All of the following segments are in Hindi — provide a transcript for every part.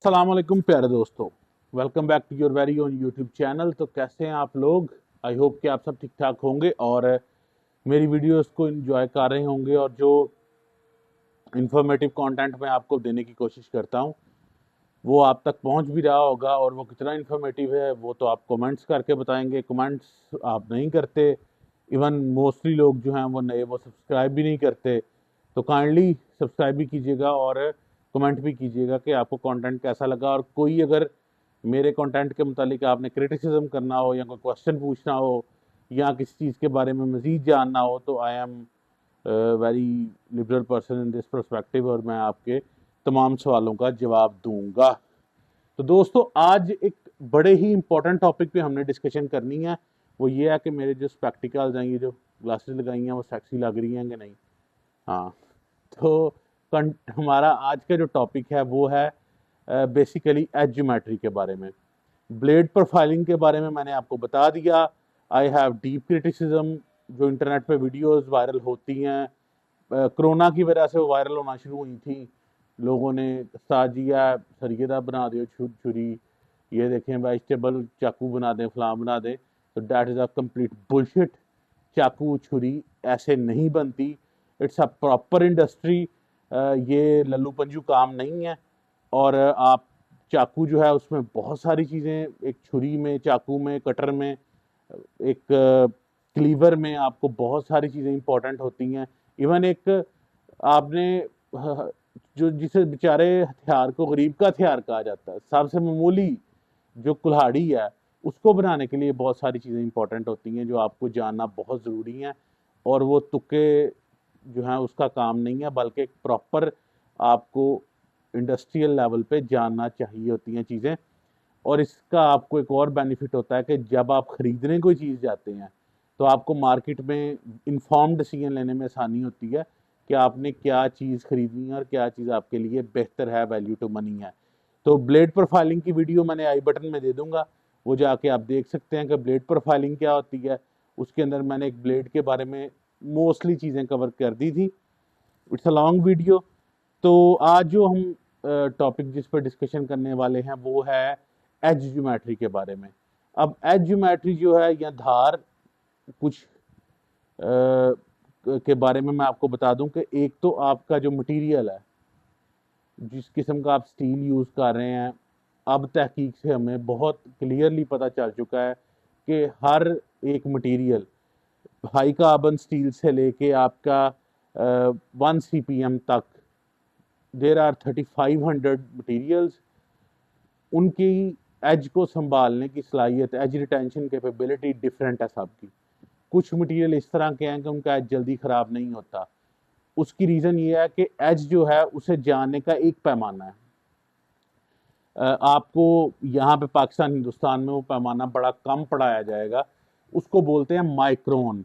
अस्सलाम वालेकुम प्यारे दोस्तों, welcome back to your very own YouTube channel. तो कैसे हैं आप लोग? आई होप कि आप सब ठीक ठाक होंगे और मेरी वीडियोस को एंजॉय कर रहे होंगे और जो इन्फॉर्मेटिव कंटेंट मैं आपको देने की कोशिश करता हूं वो आप तक पहुंच भी रहा होगा। और वो कितना इन्फॉर्मेटिव है वो तो आप कमेंट्स करके बताएंगे। कमेंट्स आप नहीं करते, इवन मोस्टली लोग जो हैं वो नए, वो सब्सक्राइब भी नहीं करते। तो काइंडली सब्सक्राइब भी कीजिएगा और कमेंट भी कीजिएगा कि आपको कंटेंट कैसा लगा। और कोई अगर मेरे कंटेंट के मुतालिक आपने क्रिटिसिज्म करना हो या कोई क्वेश्चन पूछना हो या किसी चीज़ के बारे में मज़ीद जानना हो तो I am very liberal person in this perspective और मैं आपके तमाम सवालों का जवाब दूंगा। तो दोस्तों, आज एक बड़े ही इंपॉर्टेंट टॉपिक पे हमने डिस्कशन करनी है। वो ये है कि मेरे जो स्पेक्टिकल्स हैं, ये जो ग्लासेस लगाई हैं, वो सेक्सी लग रही हैं कि नहीं। हाँ, तो हमारा आज का जो टॉपिक है वो है बेसिकली एज ज्योमेट्री के बारे में। ब्लेड प्रोफाइलिंग के बारे में मैंने आपको बता दिया। आई हैव डीप क्रिटिसिज्म, जो इंटरनेट पे वीडियोस वायरल होती हैं, कोरोना की वजह से वो वायरल होना शुरू हुई थी। लोगों ने साजिया सरियदा बना दे छुरी, ये देखें वेजिटेबल चाकू बना दें, फलां बना दें। तो that is a complete bullshit. चाकू छुरी ऐसे नहीं बनती। It's a proper industry. ये लल्लू पंजू काम नहीं है। और आप चाकू जो है उसमें बहुत सारी चीज़ें, एक छुरी में, चाकू में, कटर में, एक क्लीवर में आपको बहुत सारी चीज़ें इंपॉर्टेंट होती हैं। इवन एक आपने जो जिसे बेचारे हथियार को गरीब का हथियार कहा जाता है, सबसे मामूली जो कुल्हाड़ी है, उसको बनाने के लिए बहुत सारी चीज़ें इंपॉर्टेंट होती हैं जो आपको जानना बहुत ज़रूरी है। और वो तुक्के जो हैं उसका काम नहीं है, बल्कि एक प्रॉपर आपको इंडस्ट्रियल लेवल पे जानना चाहिए होती हैं चीज़ें। और इसका आपको एक और बेनिफिट होता है कि जब आप ख़रीदने कोई चीज़ जाते हैं तो आपको मार्केट में इन्फॉर्म्ड डिसीजन लेने में आसानी होती है कि आपने क्या चीज़ खरीदनी है और क्या चीज़ आपके लिए बेहतर है, वैल्यू टू मनी है। तो ब्लेड प्रोफाइलिंग की वीडियो मैंने आई बटन में दे दूंगा, वो जाके आप देख सकते हैं कि ब्लेड प्रोफाइलिंग क्या होती है। उसके अंदर मैंने एक ब्लेड के बारे में मोस्टली चीज़ें कवर कर दी थी। It's a long video. तो आज जो हम टॉपिक जिस पर डिस्कशन करने वाले हैं वो है एज ज्योमेट्री के बारे में। अब एज ज्योमेट्री जो है या धार कुछ के बारे में मैं आपको बता दूं कि एक तो आपका जो मटेरियल है, जिस किस्म का आप स्टील यूज़ कर रहे हैं, अब तहकीक से हमें बहुत क्लियरली पता चल चुका है कि हर एक मटेरियल हाई कार्बन स्टील से लेके आपका 1 CPM तक देर आर 3500 मटीरियल्स। उनकी एज को संभालने की सलाहियत, एज रिटेंशन कैपेबिलिटी डिफरेंट है सबकी। कुछ मटेरियल इस तरह के हैं कि उनका एज जल्दी ख़राब नहीं होता। उसकी रीज़न ये है कि एज जो है उसे जानने का एक पैमाना है। आपको यहाँ पे पाकिस्तान हिंदुस्तान में वो पैमाना बड़ा कम पढ़ाया जाएगा, उसको बोलते हैं माइक्रोन।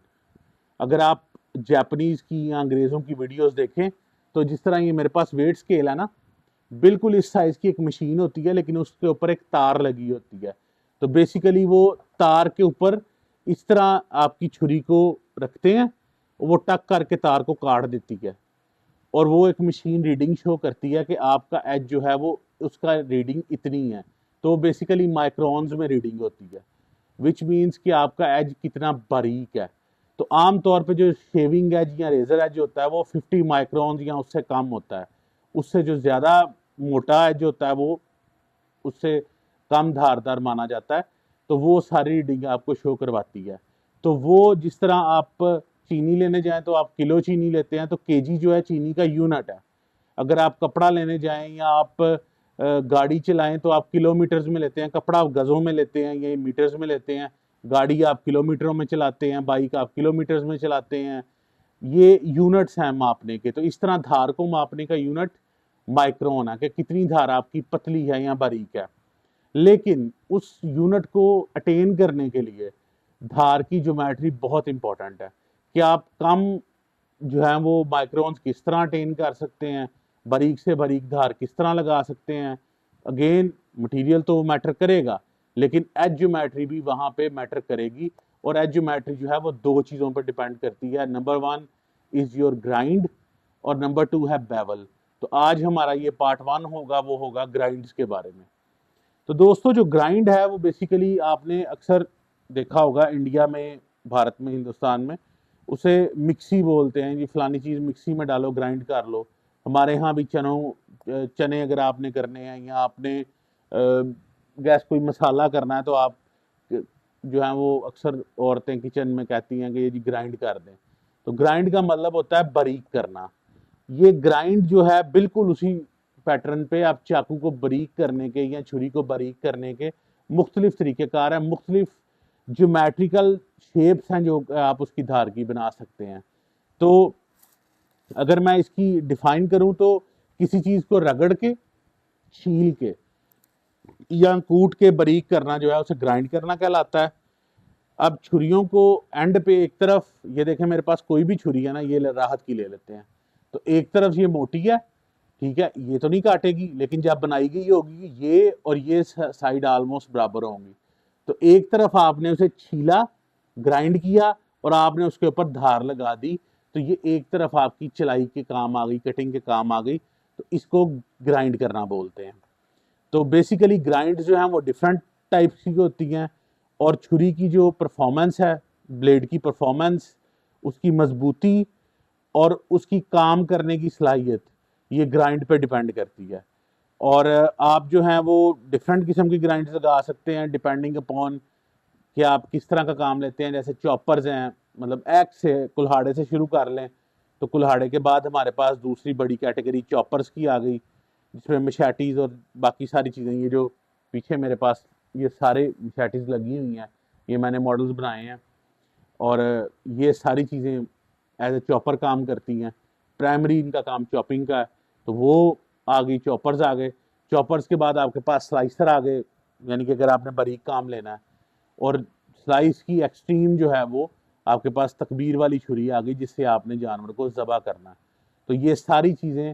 अगर आप जापानीज़ की या अंग्रेज़ों की वीडियोस देखें तो जिस तरह ये मेरे पास वेट स्केल है ना, बिल्कुल इस साइज़ की एक मशीन होती है, लेकिन उसके ऊपर एक तार लगी होती है। तो बेसिकली वो तार के ऊपर इस तरह आपकी छुरी को रखते हैं, वो टक करके तार को काट देती है और वो एक मशीन रीडिंग शो करती है कि आपका एज जो है वो उसका रीडिंग इतनी है। तो बेसिकली माइक्रोन्स में रीडिंग होती है, विच मीन्स कि आपका एज कितना बारीक है। तो आम तौर पे जो शेविंग एज या रेजर एज होता है वो 50 माइक्रोन या उससे कम होता है। उससे जो ज़्यादा मोटा एज होता है वो उससे कम धारदार माना जाता है। तो वो सारी रीडिंग आपको शो करवाती है। तो वो जिस तरह आप चीनी लेने जाएं तो आप किलो चीनी लेते हैं, तो केजी जो है चीनी का यूनिट है। अगर आप कपड़ा लेने जाएं या आप गाड़ी चलाएं तो आप किलोमीटर्स में लेते हैं, कपड़ा आप गज़ों में लेते हैं या मीटर्स में लेते हैं, गाड़ी आप किलोमीटरों में चलाते हैं, बाइक आप किलोमीटर्स में चलाते हैं। ये यूनिट्स हैं मापने के। तो इस तरह धार को मापने का यूनिट माइक्रोन है कि कितनी धार आपकी पतली है या बारीक है। लेकिन उस यूनिट को अटेन करने के लिए धार की ज्योमेट्री बहुत इंपॉर्टेंट है कि आप कम जो है वो माइक्रोन्स किस तरह अटेन कर सकते हैं, बारीक से बारीक धार किस तरह लगा सकते हैं। अगेन मटेरियल तो मैटर करेगा, लेकिन एज ज्योमेट्री भी वहाँ पे मैटर करेगी। और एज ज्योमेट्री जो है वो दो चीज़ों पर डिपेंड करती है। नंबर 1 इज़ योर ग्राइंड और नंबर 2 है बेवल। तो आज हमारा ये पार्ट 1 होगा, वो होगा ग्राइंड्स के बारे में। तो दोस्तों जो ग्राइंड है वो बेसिकली आपने अक्सर देखा होगा इंडिया में, भारत में, हिंदुस्तान में उसे मिक्सी बोलते हैं। ये फलानी चीज़ मिक्सी में डालो, ग्राइंड कर लो। हमारे यहाँ भी चने अगर आपने करने हैं या आपने गैस कोई मसाला करना है तो आप जो है वो अक्सर औरतें किचन में कहती हैं कि ये जी ग्राइंड कर दें। तो ग्राइंड का मतलब होता है बारीक करना। ये ग्राइंड जो है बिल्कुल उसी पैटर्न पे आप चाकू को बारीक करने के या छुरी को बारीक करने के मुख्तलिफ तरीक़ेकार हैं, मुख्तलिफ ज्योमेट्रिकल शेप्स हैं जो आप उसकी धार की बना सकते हैं। तो अगर मैं इसकी डिफाइन करूं तो किसी चीज़ को रगड़ के, छील के या कूट के बारीक करना जो है उसे ग्राइंड करना कहलाता है। अब छुरियों को एंड पे एक तरफ, ये देखें मेरे पास कोई भी छुरी है ना, ये राहत की ले लेते हैं। तो एक तरफ ये मोटी है, ठीक है, ये तो नहीं काटेगी, लेकिन जब बनाई गई होगी ये और ये साइड ऑलमोस्ट बराबर होंगी। तो एक तरफ आपने उसे छीला, ग्राइंड किया और आपने उसके ऊपर धार लगा दी, तो ये एक तरफ आपकी चलाई के काम आ गई, कटिंग के काम आ गई। तो इसको ग्राइंड करना बोलते हैं। तो बेसिकली ग्राइंड जो है वो डिफरेंट टाइप्स की होती हैं और छुरी की जो परफॉर्मेंस है, ब्लेड की परफॉर्मेंस, उसकी मजबूती और उसकी काम करने की सलाहियत, ये ग्राइंड पे डिपेंड करती है। और आप जो हैं वो डिफरेंट किस्म की ग्राइंड्स लगा सकते हैं डिपेंडिंग अपॉन कि आप किस तरह का काम लेते हैं। जैसे चॉपर्स हैं, मतलब एक्स से, कुल्हाड़े से शुरू कर लें तो कुल्हाड़े के बाद हमारे पास दूसरी बड़ी कैटेगरी चॉपर्स की आ गई, जिसमें मशैटीज़ और बाकी सारी चीज़ें, ये जो पीछे मेरे पास ये सारे मशैटीज़ लगी हुई हैं, ये मैंने मॉडल्स बनाए हैं और ये सारी चीज़ें एज ए चॉपर काम करती हैं। प्राइमरी इनका काम चॉपिंग का है, तो वो आ गई, चॉपर्स आ गए। चॉपर्स के बाद आपके पास स्लाइसर आ गए, यानी कि अगर आपने बारीक काम लेना है। और स्लाइस की एक्सट्रीम जो है वो आपके पास तकबीर वाली छुरी आ गई, जिससे आपने जानवर को ज़बह करना है। तो ये सारी चीज़ें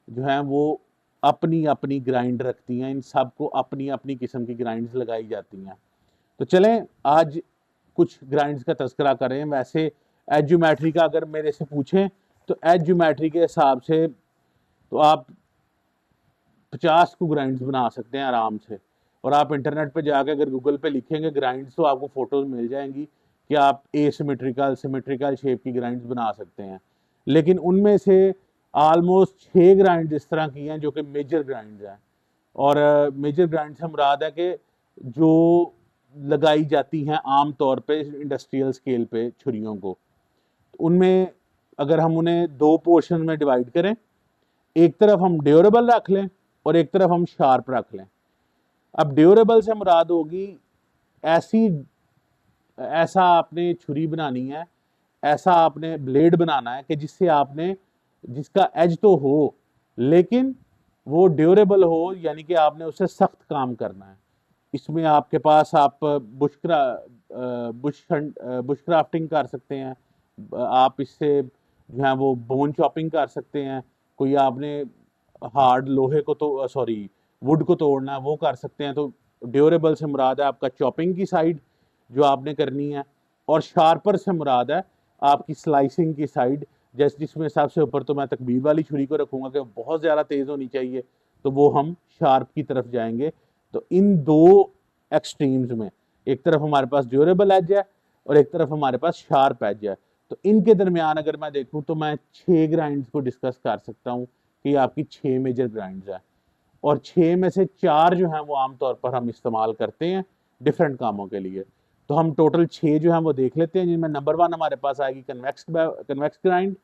जो हैं वो अपनी अपनी ग्राइंड रखती हैं, इन सब को अपनी अपनी किस्म की ग्राइंड्स लगाई जाती हैं। तो चलें आज कुछ ग्राइंड्स का तस्करा करें। वैसे एज ज्योमेट्री का अगर मेरे से पूछें तो एज ज्योमेट्री के हिसाब से तो आप 50 को ग्राइंड्स बना सकते हैं आराम से। और आप इंटरनेट पे जाकर अगर गूगल पे लिखेंगे ग्राइंड्स तो आपको फोटोज मिल जाएंगी कि आप एसिमेट्रिकल, सिमेट्रिकल शेप की ग्राइंड्स बना सकते हैं। लेकिन उनमें से ऑलमोस्ट 6 ग्राइंड इस तरह की हैं जो कि मेजर ग्राइंड्स हैं। और मेजर ग्राइंड से मुराद है कि जो लगाई जाती हैं आम तौर पे इंडस्ट्रियल स्केल पे छुरियों को। उनमें अगर हम उन्हें 2 पोर्शन में डिवाइड करें, एक तरफ हम ड्यूरेबल रख लें और एक तरफ हम शार्प रख लें। अब ड्यूरेबल से मुराद होगी ऐसा आपने छुरी बनानी है, ऐसा आपने ब्लेड बनाना है कि जिसका एज तो हो लेकिन वो ड्यूरेबल हो, यानी कि आपने उससे सख्त काम करना है। इसमें आपके पास आप बुश क्राफ्टिंग कर सकते हैं, आप इससे जो है वो बोन चॉपिंग कर सकते हैं। कोई आपने हार्ड लोहे को तो सॉरी वुड को तोड़ना है, वो कर सकते हैं। तो ड्यूरेबल से मुराद है आपका चॉपिंग की साइड जो आपने करनी है, और शार्पर से मुराद है आपकी स्लाइसिंग की साइड। जैसे जिसमें सबसे ऊपर तो मैं तकबीर वाली छुरी को रखूंगा कि बहुत ज़्यादा तेज़ होनी चाहिए, तो वो हम शार्प की तरफ जाएंगे। तो इन दो एक्सट्रीम्स में एक तरफ हमारे पास ड्यूरेबल एज है और एक तरफ हमारे पास शार्प एज है। तो इनके दरमियान अगर मैं देखूं तो मैं 6 ग्राइंड्स को डिस्कस कर सकता हूं कि आपकी 6 मेजर ग्राइंड्स है। और 6 में से 4 जो हैं वो आमतौर पर हम इस्तेमाल करते हैं डिफरेंट कामों के लिए। तो हम टोटल 6 जो हैं वो देख लेते हैं, जिनमें नंबर 1 हमारे पास आएगी कन्वेक्स ग्राइंड।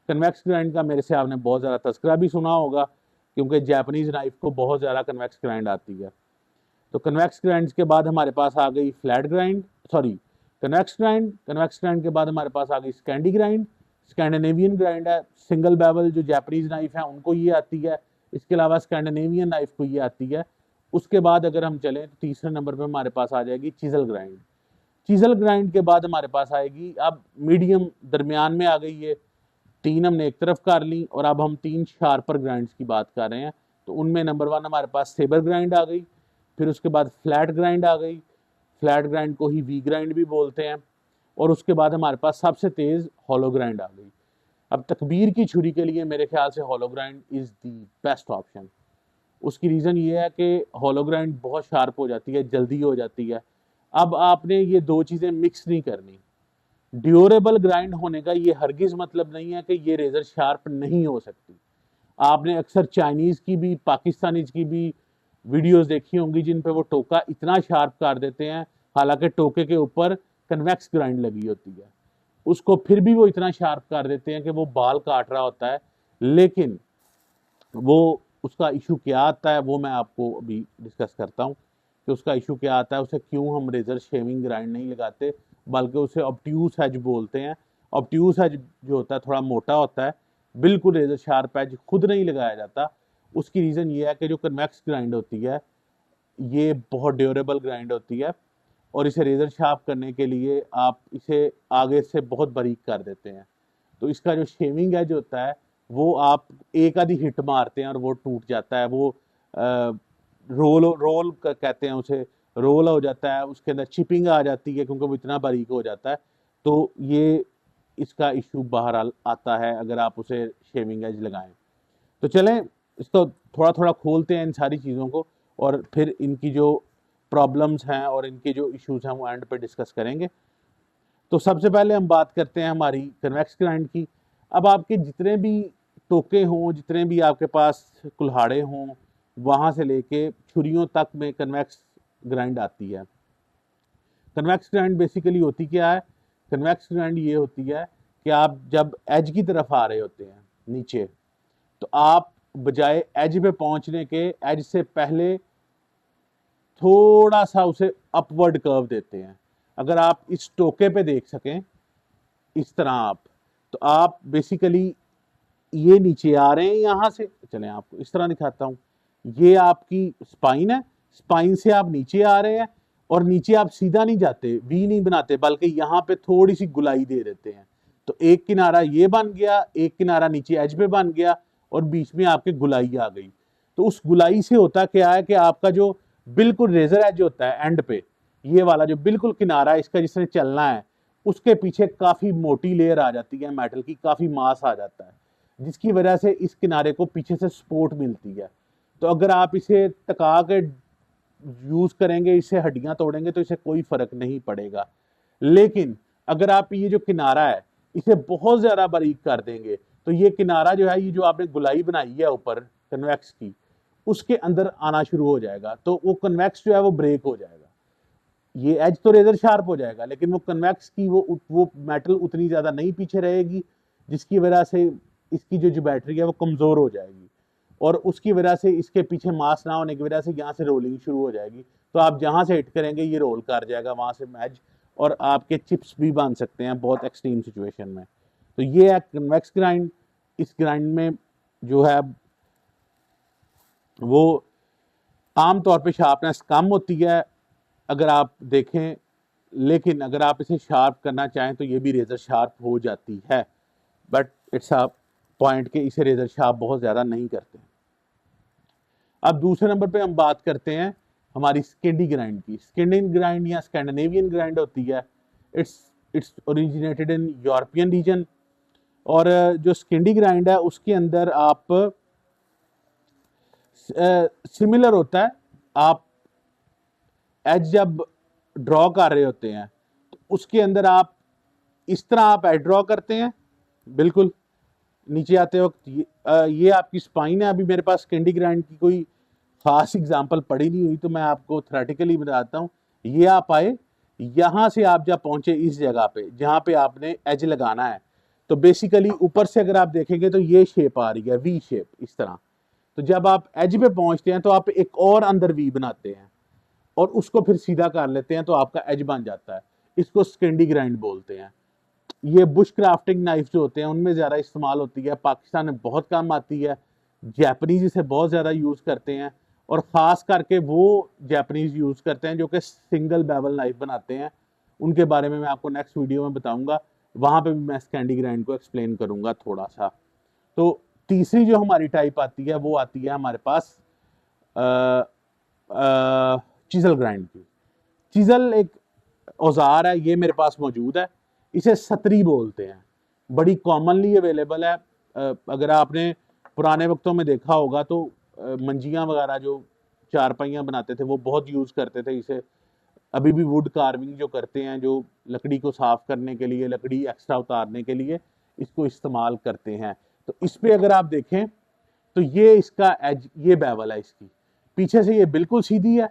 कन्वेक्स ग्राइंड का मेरे से आपने बहुत ज़्यादा तस्करा भी सुना होगा, क्योंकि जापानीज़ नाइफ को बहुत ज़्यादा कन्वेक्स ग्राइंड आती है। तो कन्वेक्स ग्राइंड के बाद हमारे पास आ गई flat grind, sorry convex grind. Convex grind के बाद हमारे पास आ गई स्कैंडी ग्राइंड। स्कैंडिनेवियन ग्राइंड है, सिंगल बेवल जो जापानीज़ नाइफ है उनको ये आती है। इसके अलावा स्कैंडिनेवियन नाइफ को ये आती है। उसके बाद अगर हम चलें तो तीसरे नंबर पर हमारे पास आ जाएगी चीजल ग्राइंड। चीजल ग्राइंड के बाद हमारे पास आएगी, अब मीडियम दरमियान में आ गई ये 3 हमने एक तरफ कर ली, और अब हम 3 शार्पर ग्राइंड्स की बात कर रहे हैं। तो उनमें नंबर 1 हमारे पास सेबर ग्राइंड आ गई, फिर उसके बाद फ्लैट ग्राइंड आ गई, फ्लैट ग्राइंड को ही वी ग्राइंड भी बोलते हैं, और उसके बाद हमारे पास सबसे तेज़ हॉलो ग्राइंड आ गई। अब तकबीर की छुरी के लिए मेरे ख्याल से hollow grind is the best option. उसकी रीज़न ये है कि होलो ग्राइंड बहुत शार्प हो जाती है, जल्दी हो जाती है। अब आपने ये दो चीज़ें मिक्स नहीं करनी। ड्यूरेबल ग्राइंड होने का ये हरगिज़ मतलब नहीं है कि ये रेज़र शार्प नहीं हो सकती। आपने अक्सर चाइनीज़ की भी, पाकिस्तानीज़ की भी वीडियोस देखी होंगी जिन पे वो टोका इतना शार्प कर देते हैं, हालांकि टोके के ऊपर कन्वेक्स ग्राइंड लगी होती है, उसको फिर भी वो इतना शार्प कर देते हैं कि वो बाल काट रहा होता है। लेकिन वो उसका इशू क्या आता है वो मैं आपको अभी डिस्कस करता हूँ कि उसका इशू क्या आता है, उसे क्यों हम रेजर शेविंग ग्राइंड नहीं लगाते बल्कि उसे ऑब्ट्यूस एज बोलते हैं। ऑब्ट्यूस एज जो होता है थोड़ा मोटा होता है, बिल्कुल रेजर शार्प एज खुद नहीं लगाया जाता। उसकी रीज़न ये है कि जो कन्वेक्स ग्राइंड होती है ये बहुत ड्यूरेबल ग्राइंड होती है और इसे रेजर शार्प करने के लिए आप इसे आगे से बहुत बारीक कर देते हैं। तो इसका जो शेविंग एज होता है वो आप एक आधी हिट मारते हैं और वो टूट जाता है। वो रोल रोल कहते हैं उसे, रोल हो जाता है, उसके अंदर चिपिंग आ जाती है क्योंकि वो इतना बारीक हो जाता है। तो ये इसका इशू बाहर आता है अगर आप उसे शेविंग एज लगाएं। तो चलें इसको थोड़ा थोड़ा खोलते हैं इन सारी चीज़ों को और फिर इनकी जो प्रॉब्लम्स हैं और इनके जो इश्यूज हैं वो एंड पे डिस्कस करेंगे। तो सबसे पहले हम बात करते हैं हमारी कन्वेक्स ग्राइंड की। अब आपके जितने भी टोके हों, जितने भी आपके पास कुल्हाड़े हों, वहाँ से लेके छुरियों तक में कन्वेक्स ग्राइंड आती है। कन्वेक्स ग्राइंड बेसिकली होती क्या है? कन्वेक्स ग्राइंड ये होती है कि आप जब एज की तरफ आ रहे होते हैं नीचे, तो आप बजाय एज पे पहुंचने के एज से पहले थोड़ा सा उसे अपवर्ड कर्व देते हैं। अगर आप इस टोके पे देख सकें इस तरह तो आप बेसिकली ये नीचे आ रहे हैं यहां से, चलें आपको इस तरह दिखाता हूं। ये आपकी स्पाइन है, स्पाइन से आप नीचे आ रहे हैं और नीचे आप सीधा नहीं जाते, वी नहीं बनाते, बल्कि यहां पे थोड़ी सी गुलाई दे देते हैं। तो एक किनारा ये बन गया, एक किनारा नीचे एज पे बन गया और बीच में आपके गुलाई आ गई। तो उस गुलाई से होता क्या है कि आपका जो बिल्कुल रेजर एज होता है एंड पे, ये वाला जो बिल्कुल किनारा है इसका जिसने चलना है, उसके पीछे काफी मोटी लेयर आ जाती है मेटल की, काफी मास आ जाता है, जिसकी वजह से इस किनारे को पीछे से सपोर्ट मिलती है। तो अगर आप इसे टका के यूज करेंगे, इससे हड्डियां तोड़ेंगे तो इसे कोई फर्क नहीं पड़ेगा। लेकिन अगर आप ये जो किनारा है इसे बहुत ज्यादा बारीक कर देंगे तो ये किनारा जो है, ये जो आपने गुलाई बनाई है ऊपर कन्वेक्स की, उसके अंदर आना शुरू हो जाएगा। तो वो कन्वेक्स जो है वो ब्रेक हो जाएगा। ये एज तो रेजर शार्प हो जाएगा लेकिन वो कन्वेक्स की वो मेटल उतनी ज्यादा नहीं पीछे रहेगी, जिसकी वजह से इसकी जो बैटरी है वो कमजोर हो जाएगी और उसकी वजह से इसके पीछे मास ना होने की वजह से यहाँ से रोलिंग शुरू हो जाएगी। तो आप जहां से हिट करेंगे ये रोल कर जाएगा वहां से मैच, और आपके चिप्स भी बन सकते हैं बहुत एक्सट्रीम सिचुएशन में। तो ये है कन्वेक्स ग्राइंड। इस ग्राइंड में जो है वो आमतौर पे शार्पनेस कम होती है अगर आप देखें, लेकिन अगर आप इसे शार्प करना चाहें तो ये भी रेजर शार्प हो जाती है, बट इट्स अ पॉइंट के इसे रेजर शार्प बहुत ज़्यादा नहीं करते। अब दूसरे नंबर पे हम बात करते हैं हमारी स्किंडी ग्राइंड की। स्किंडी ग्राइंड या स्कैंडिनेवियन ग्राइंड होती है। It's originated in European region. और जो स्किंडी ग्राइंड है उसके अंदर आप सिमिलर होता है। आप एज जब ड्रॉ कर रहे होते हैं तो उसके अंदर आप इस तरह आप एज ड्रॉ करते हैं, बिल्कुल नीचे आते वक्त ये आपकी स्पाइन है। अभी मेरे पास स्किंडी ग्राइंड की कोई खास एग्जांपल पड़ी नहीं हुई तो मैं आपको थ्योरेटिकली बताता हूँ। ये आप आए, यहाँ से आप जब पहुंचे इस जगह पे जहाँ पे आपने एज लगाना है, तो बेसिकली ऊपर से अगर आप देखेंगे तो ये शेप आ रही है, वी शेप इस तरह। तो जब आप एज पे पहुंचते हैं तो आप एक और अंदर वी बनाते हैं और उसको फिर सीधा कर लेते हैं तो आपका एज बन जाता है। इसको स्किंडी ग्राइंड बोलते हैं। ये बुश क्राफ्टिंग नाइफ जो होते हैं उनमें ज़्यादा इस्तेमाल होती है, पाकिस्तान में बहुत कम आती है। जैपनीज इसे बहुत ज़्यादा यूज़ करते हैं और ख़ास करके वो जैपनीज यूज़ करते हैं जो कि सिंगल बेवल नाइफ बनाते हैं। उनके बारे में मैं आपको नेक्स्ट वीडियो में बताऊंगा, वहाँ पे भी मैं स्कैंडी ग्राइंड को एक्सप्लेन करूंगा थोड़ा सा। तो तीसरी जो हमारी टाइप आती है वो आती है हमारे पास चिजल ग्राइंड की। चिजल एक औजार है, ये मेरे पास मौजूद है, इसे सतरी बोलते हैं। बड़ी कॉमनली अवेलेबल है। अगर आपने पुराने वक्तों में देखा होगा तो मंजियाँ वगैरह जो चारपाइयाँ बनाते थे वो बहुत यूज़ करते थे इसे। अभी भी वुड कार्विंग जो करते हैं, जो लकड़ी को साफ करने के लिए, लकड़ी एक्स्ट्रा उतारने के लिए इसको इस्तेमाल करते हैं। तो इस पे अगर आप देखें तो ये इसका एज, ये बेवल है इसकी, पीछे से ये बिल्कुल सीधी है,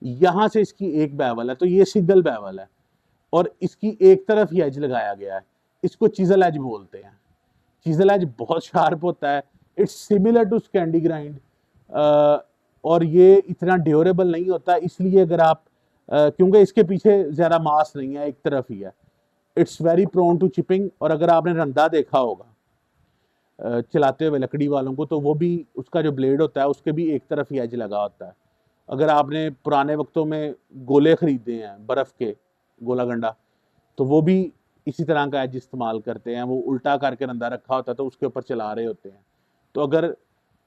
यहां से इसकी एक बेवल है, तो ये सिंगल बेवल है और इसकी एक तरफ ही एज लगाया गया है। इसको चिजल एज बोलते हैं। चिजल एज बहुत शार्प होता है। It's similar to scandi grind, और ये इतना ड्यूरेबल नहीं होता, इसलिए अगर आप क्योंकि इसके पीछे ज़्यादा मास नहीं है, एक तरफ ही है। It's very prone to chipping. और अगर आपने रंदा देखा होगा चलाते हुए लकड़ी वालों को, तो वो भी उसका जो ब्लेड होता है उसके भी एक तरफ ही एज लगा होता है। अगर आपने पुराने वक्तों में गोले खरीदे हैं बर्फ़ के, गोला गंडा, तो वो भी इसी तरह का एज इस्तेमाल करते हैं। वो उल्टा करके रंदा रखा होता है तो उसके ऊपर चला रहे होते हैं। तो अगर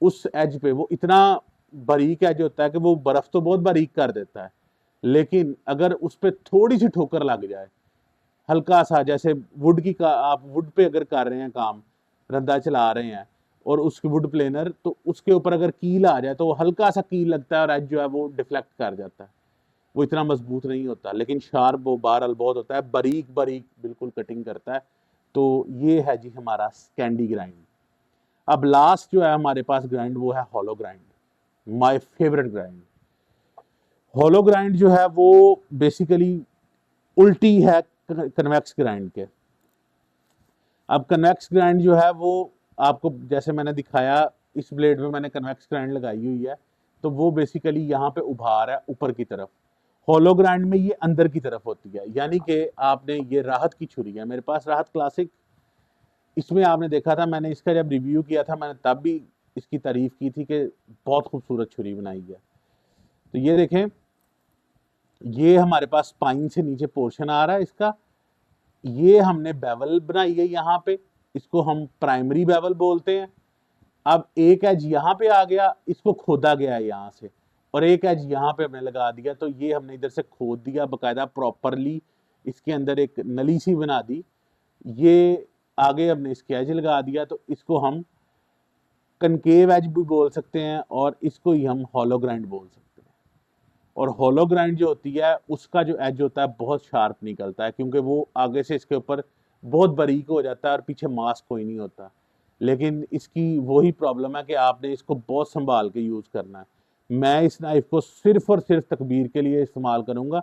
उस एज पे वो इतना बारीक एज होता है कि वो बर्फ़ तो बहुत बारीक कर देता है, लेकिन अगर उस पर थोड़ी सी ठोकर लग जाए, हल्का सा, जैसे वुड की का आप वुड पे अगर कर रहे हैं काम, रद्दा चला रहे हैं और उसकी वुड प्लेनर, तो उसके ऊपर अगर कील आ जाए तो वो हल्का सा कील लगता है और एज जो है वो डिफ्लेक्ट कर जाता है। वो इतना मजबूत नहीं होता, लेकिन शार्प वो बहरहाल बहुत होता है, बारीक बारीक बिल्कुल कटिंग करता है। तो ये है जी हमारा स्कैंडी ग्राइंड। अब लास्ट जो है हमारे पास ग्राइंड वो है hollow grind, my favourite grind. Hollow grind जो है वो बेसिकली उल्टी है कन्वेक्स ग्राइंड के। अब कन्वेक्स ग्राइंड जो है वो आपको, जैसे मैंने दिखाया, इस ब्लेड में मैंने कन्वेक्स ग्राइंड लगाई हुई है, तो वो बेसिकली यहाँ पे उभार है ऊपर की तरफ। हॉलो ग्राइंड में ये अंदर की तरफ होती है, यानी कि आपने, ये राहत की छुरी है मेरे पास, राहत क्लासिक। इसमें आपने देखा था, मैंने इसका जब रिव्यू किया था मैंने तब भी इसकी तारीफ की थी कि बहुत खूबसूरत छुरी बनाई है। तो ये देखें, ये हमारे पास स्पाइन से नीचे पोर्शन आ रहा है इसका, ये हमने बेवल बनाई है यहाँ पे, इसको हम प्राइमरी बेवल बोलते हैं। अब एक एज यहाँ पे आ गया, इसको खोदा गया है यहाँ से, और एक एज यहाँ पे हमने लगा दिया, तो ये हमने इधर से खोद दिया बकायदा प्रॉपरली, इसके अंदर एक नली सी बना दी, ये आगे हमने इसके एज लगा दिया, तो इसको हम कनकेव एज भी बोल सकते हैं और इसको ही हम हॉलो ग्राइंड बोल सकते हैं। और हॉलो ग्राइंड जो होती है उसका जो एज होता है बहुत शार्प निकलता है, क्योंकि वो आगे से इसके ऊपर बहुत बारीक हो जाता है और पीछे मास कोई नहीं होता। लेकिन इसकी वही प्रॉब्लम है कि आपने इसको बहुत संभाल के यूज़ करना है। मैं इस नाइफ को सिर्फ और सिर्फ तकबीर के लिए इस्तेमाल करूँगा,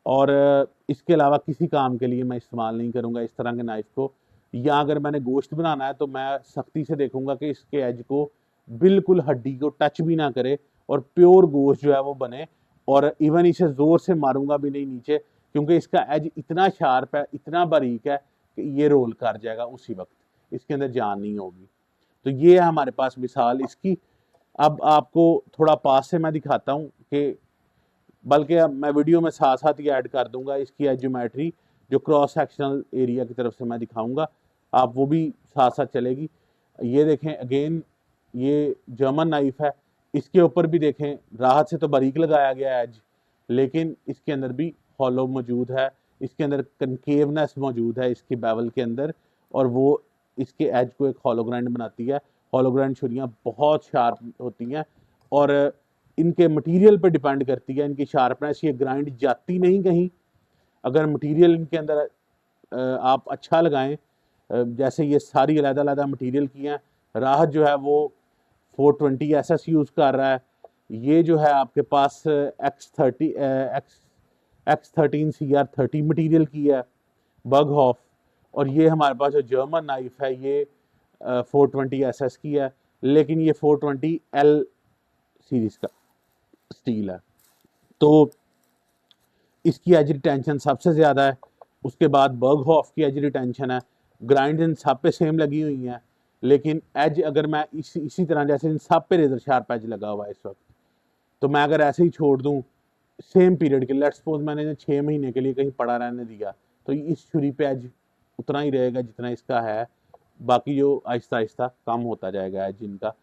और इसके अलावा किसी काम के लिए मैं इस्तेमाल नहीं करूँगा इस तरह के नाइफ को। या अगर मैंने गोश्त बनाना है तो मैं सख्ती से देखूंगा कि इसके एज को बिल्कुल हड्डी को टच भी ना करे और प्योर गोश्त जो है वो बने। और इवन इसे ज़ोर से मारूंगा भी नहीं नीचे, क्योंकि इसका एज इतना शार्प है, इतना बारीक है कि ये रोल कर जाएगा उसी वक्त, इसके अंदर जान नहीं होगी। तो ये है हमारे पास मिसाल इसकी। अब आपको थोड़ा पास से मैं दिखाता हूँ कि, बल्कि अब मैं वीडियो में साथ साथ ही ऐड कर दूंगा इसकी एज ज्योमेट्री, जो क्रॉस सेक्शनल एरिया की तरफ से मैं दिखाऊंगा, आप वो भी साथ साथ चलेगी। ये देखें अगेन, ये जर्मन नाइफ है, इसके ऊपर भी देखें राहत से तो बारीक लगाया गया है एज, लेकिन इसके अंदर भी हॉलो मौजूद है, इसके अंदर कनकेवनेस मौजूद है इसकी बेवल के अंदर, और वो इसके एज को एक हॉलो ग्राइंड बनाती है। हॉलो ग्राइंड छुरियाँ बहुत शार्प होती हैं और इनके मटेरियल पे डिपेंड करती है इनकी शार्पनेस, ये ग्राइंड जाती नहीं कहीं। अगर मटेरियल इनके अंदर आप अच्छा लगाएं, जैसे ये सारी अलग-अलग मटेरियल की हैं, राहत जो है वो 420 SS यूज़ कर रहा है, ये जो है आपके पास X13 CR30 मटेरियल की है बग हॉफ, और ये हमारे पास जो जर्मन नाइफ है ये 420 SS की है, लेकिन ये 420 L सीरीज का स्टील है। तो इसकी एज रिटेंशन सबसे ज़्यादा है, उसके बाद बर्ग हॉफ की एज रिटेंशन है। ग्राइंड इन सब पे सेम लगी हुई हैं, लेकिन एज अगर मैं इसी तरह, जैसे इन सब पे रेजर शार्प एज लगा हुआ है इस वक्त, तो मैं अगर ऐसे ही छोड़ दूं सेम पीरियड के, लेट्स सपोज मैंने 6 महीने के लिए कहीं पड़ा रहने दिया, तो इस छुरी पे एज उतना ही रहेगा जितना इसका है, बाकी जो आहिस्ता आहिस्ता कम होता जाएगा एज इनका,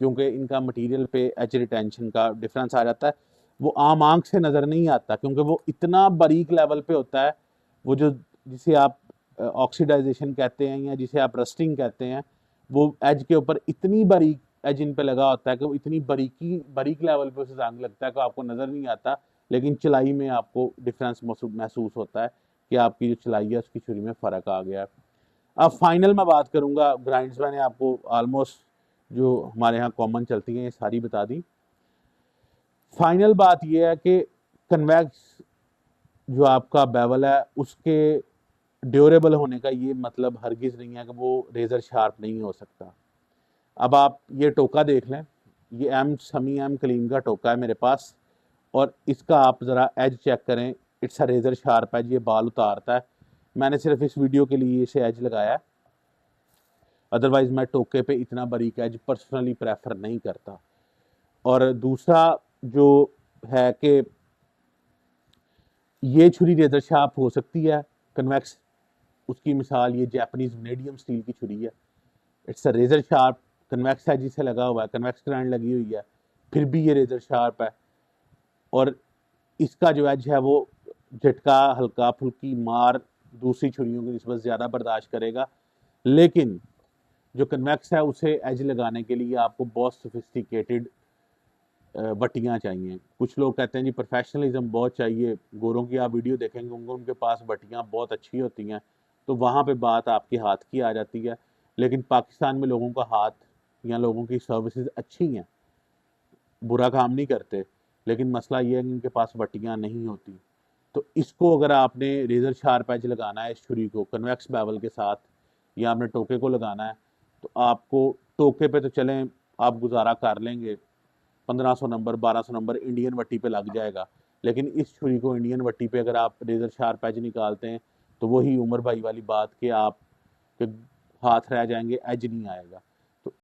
क्योंकि इनका मटेरियल पे एज रिटेंशन का डिफरेंस आ जाता है। वो आम आंख से नज़र नहीं आता, क्योंकि वो इतना बारीक लेवल पे होता है, वो जो जिसे आप ऑक्सीडाइजेशन कहते हैं या जिसे आप रस्टिंग कहते हैं, वो एज के ऊपर इतनी बारीक एज इन पे लगा होता है कि वो इतनी बारीक लेवल पे उसे जंग लगता है कि आपको नज़र नहीं आता, लेकिन चलाई में आपको डिफरेंस महसूस होता है कि आपकी जो चलाई है उसकी छुरी में फ़र्क आ गया है। अब फाइनल मैं बात करूंगा, ग्राइंड्स मैंने आपको ऑलमोस्ट जो हमारे यहाँ कॉमन चलती हैं ये सारी बता दी। फाइनल बात यह है कि कन्वेक्स जो आपका बेवल है उसके ड्यूरेबल होने का ये मतलब हरगिज़ नहीं है कि वो रेज़र शार्प नहीं हो सकता। अब आप ये टोका देख लें, ये समी एम क्लीन का टोका है मेरे पास, और इसका आप ज़रा एज चेक करें, it's a razor sharp edge, ये बाल उतारता है। मैंने सिर्फ इस वीडियो के लिए इसे एज लगाया है, अदरवाइज़ मैं टोके पे इतना बारीक एज पर्सनली प्रेफर नहीं करता। और दूसरा जो है कि ये छुरी रेज़र शार्प हो सकती है कन्वेक्स, उसकी मिसाल ये जापानीज़ वेनेडियम स्टील की छुरी है। It's a razor sharp, convex edge इसे लगा हुआ है, कन्वेक्स ग्राइंड लगी हुई है, फिर भी ये रेज़र शार्प है। और इसका जो एज है वो झटका, हल्का फुल्की मार दूसरी छुरियों की निस्बत ज़्यादा बर्दाश्त करेगा, लेकिन जो कन्वेक्स है उसे एज लगाने के लिए आपको बहुत सोफिस्टिकेटेड बट्टियाँ चाहिए। कुछ लोग कहते हैं जी प्रोफेशनलिज्म बहुत चाहिए, गोरों की आप वीडियो देखेंगे उनके पास बट्टियाँ बहुत अच्छी होती हैं, तो वहाँ पे बात आपके हाथ की आ जाती है। लेकिन पाकिस्तान में लोगों का हाथ या लोगों की सर्विसेज अच्छी हैं, बुरा काम नहीं करते, लेकिन मसला ये है कि इनके पास बट्टियाँ नहीं होती। तो इसको अगर आपने रेज़र शार्प एज लगाना है इस छुरी को कन्वेक्स बेवल के साथ, या आपने टोके को लगाना है, तो आपको टोके पे तो चलें आप गुजारा कर लेंगे, 1500 नंबर 1200 नंबर इंडियन वट्टी पे लग जाएगा, लेकिन इस छुरी को इंडियन वट्टी पे अगर आप रेज़र शार्प एज निकालते हैं तो वही उमर भाई वाली बात कि आप के हाथ रह जाएंगे, एज नहीं आएगा।